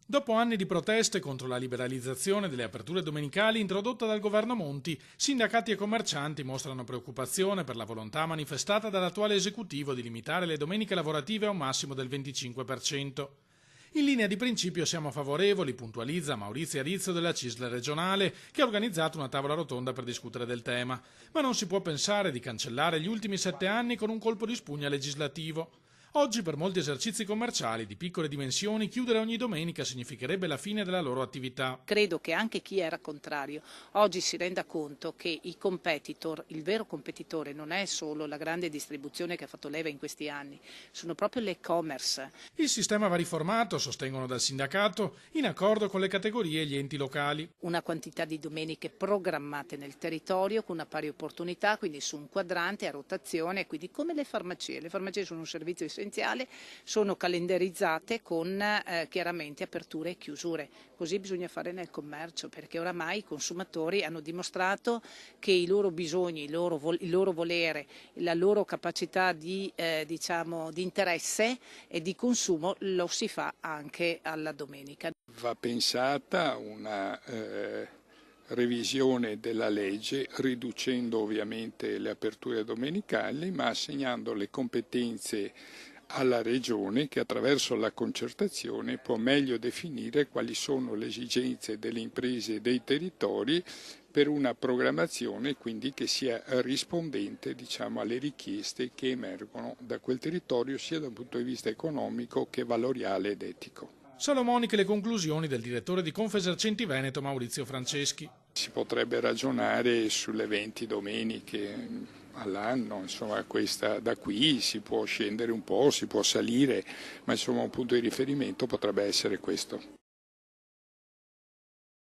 Dopo anni di proteste contro la liberalizzazione delle aperture domenicali introdotta dal governo Monti, sindacati e commercianti mostrano preoccupazione per la volontà manifestata dall'attuale esecutivo di limitare le domeniche lavorative a un massimo del 25%. In linea di principio siamo favorevoli, puntualizza Maurizio Arizzo della CISL regionale, che ha organizzato una tavola rotonda per discutere del tema. Ma non si può pensare di cancellare gli ultimi 7 anni con un colpo di spugna legislativo. Oggi per molti esercizi commerciali di piccole dimensioni chiudere ogni domenica significherebbe la fine della loro attività. Credo che anche chi era contrario oggi si renda conto che i competitor, il vero competitore non è solo la grande distribuzione che ha fatto leva in questi anni, sono proprio l'e-commerce. Il sistema va riformato, sostengono dal sindacato, in accordo con le categorie e gli enti locali. Una quantità di domeniche programmate nel territorio con una pari opportunità, quindi su un quadrante a rotazione, quindi come le farmacie sono un servizio essenziale, sono calendarizzate con chiaramente aperture e chiusure. Così bisogna fare nel commercio, perché oramai i consumatori hanno dimostrato che i loro bisogni, il loro volere, la loro capacità di interesse e di consumo lo si fa anche alla domenica. Va pensata una revisione della legge, riducendo ovviamente le aperture domenicali, ma assegnando le competenze alla Regione, che attraverso la concertazione può meglio definire quali sono le esigenze delle imprese e dei territori per una programmazione quindi che sia rispondente, alle richieste che emergono da quel territorio sia dal punto di vista economico che valoriale ed etico. Salomoniche le conclusioni del direttore di Confesercenti Veneto Maurizio Franceschi. Si potrebbe ragionare sulle 20 domeniche all'anno, da qui si può scendere un po', si può salire, ma un punto di riferimento potrebbe essere questo.